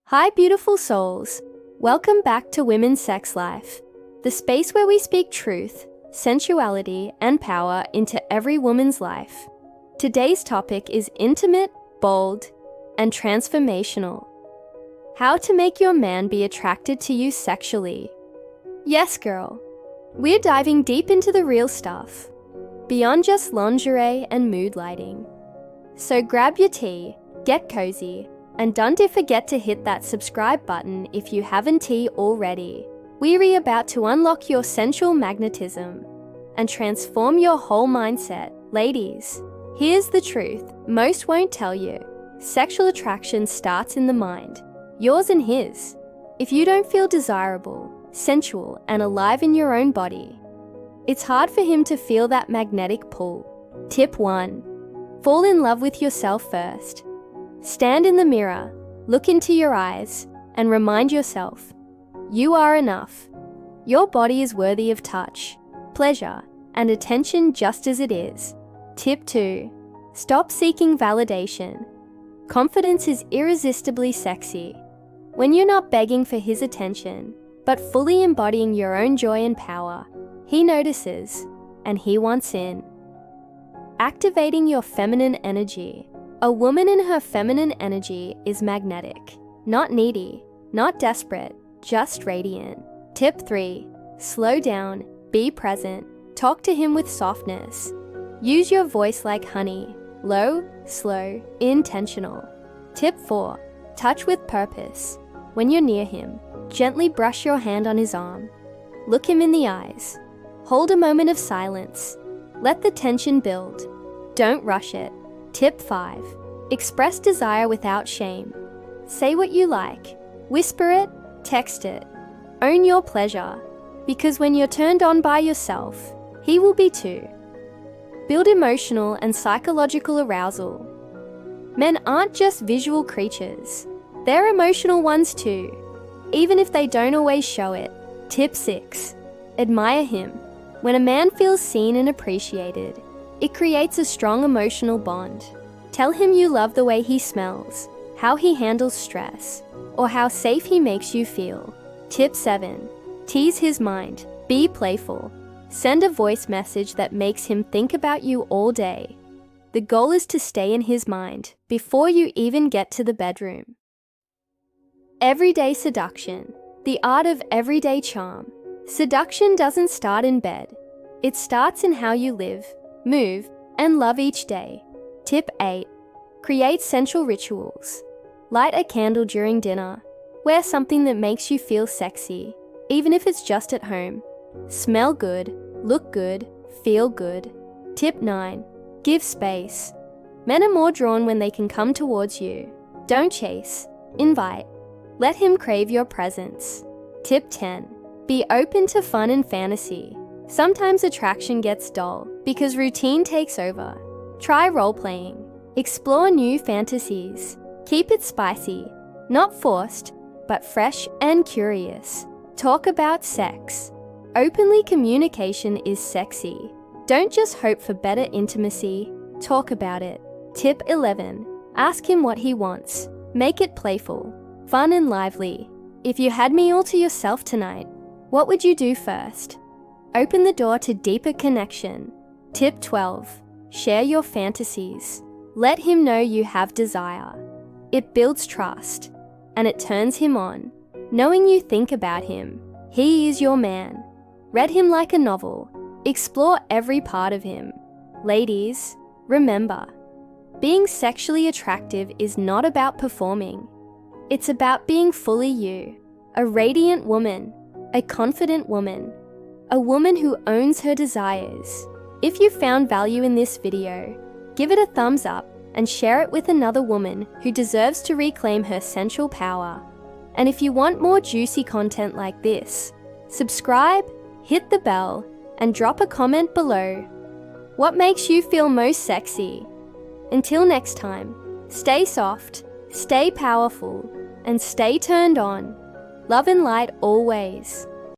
Hi, beautiful souls. Welcome back to Women's Sex Life, the space where we speak truth, sensuality, and power into every woman's life. Today's topic is intimate, bold, and transformational. How to make your man be attracted to you sexually. Yes, girl. We're diving deep into the real stuff, beyond just lingerie and mood lighting. So grab your tea, get cozy, and don't forget to hit that subscribe button if you haven't already. We're about to unlock your sensual magnetism and transform your whole mindset. Ladies, here's the truth most won't tell you. Sexual attraction starts in the mind, yours and his. If you don't feel desirable, sensual, and alive in your own body, it's hard for him to feel that magnetic pull. Tip 1. Fall in love with yourself first. Stand in the mirror, look into your eyes, and remind yourself, you are enough. Your body is worthy of touch, pleasure, and attention just as it is. Tip 2. Stop seeking validation. Confidence is irresistibly sexy. When you're not begging for his attention, but fully embodying your own joy and power, he notices, and he wants in. Activating your feminine energy. A woman in her feminine energy is magnetic, not needy, not desperate, just radiant. Tip 3. Slow down, be present, talk to him with softness. Use your voice like honey, low, slow, intentional. Tip 4. Touch with purpose. When you're near him, gently brush your hand on his arm. Look him in the eyes. Hold a moment of silence. Let the tension build. Don't rush it. Tip 5. Express desire without shame. Say what you like. Whisper it, text it. Own your pleasure, because when you're turned on by yourself, he will be too. Build emotional and psychological arousal. Men aren't just visual creatures. They're emotional ones too, even if they don't always show it. Tip 6. Admire him. When a man feels seen and appreciated, it creates a strong emotional bond. Tell him you love the way he smells, how he handles stress, or how safe he makes you feel. Tip 7. Tease his mind. Be playful. Send a voice message that makes him think about you all day. The goal is to stay in his mind before you even get to the bedroom. Everyday seduction. The art of everyday charm. Seduction doesn't start in bed. It starts in how you live, move, and love each day. Tip 8. Create sensual rituals. Light a candle during dinner. Wear something that makes you feel sexy, even if it's just at home. Smell good, look good, feel good. Tip 9. Give space. Men are more drawn when they can come towards you. Don't chase, invite. Let him crave your presence. Tip 10. Be open to fun and fantasy. Sometimes attraction gets dull because routine takes over. Try role-playing. Explore new fantasies. Keep it spicy, not forced, but fresh and curious. Talk about sex. Openly communication is sexy. Don't just hope for better intimacy, talk about it. Tip 11. Ask him what he wants. Make it playful, fun and lively. If you had me all to yourself tonight, what would you do first? Open the door to deeper connection. Tip 12. Share your fantasies. Let him know you have desire. It builds trust, and it turns him on. Knowing you think about him, he is your man. Read him like a novel. Explore every part of him. Ladies, remember, being sexually attractive is not about performing. It's about being fully you, a radiant woman, a confident woman, a woman who owns her desires. If you found value in this video, give it a thumbs up and share it with another woman who deserves to reclaim her sensual power. And if you want more juicy content like this, subscribe, hit the bell, and drop a comment below. What makes you feel most sexy? Until next time, stay soft, stay powerful, and stay turned on. Love and light always.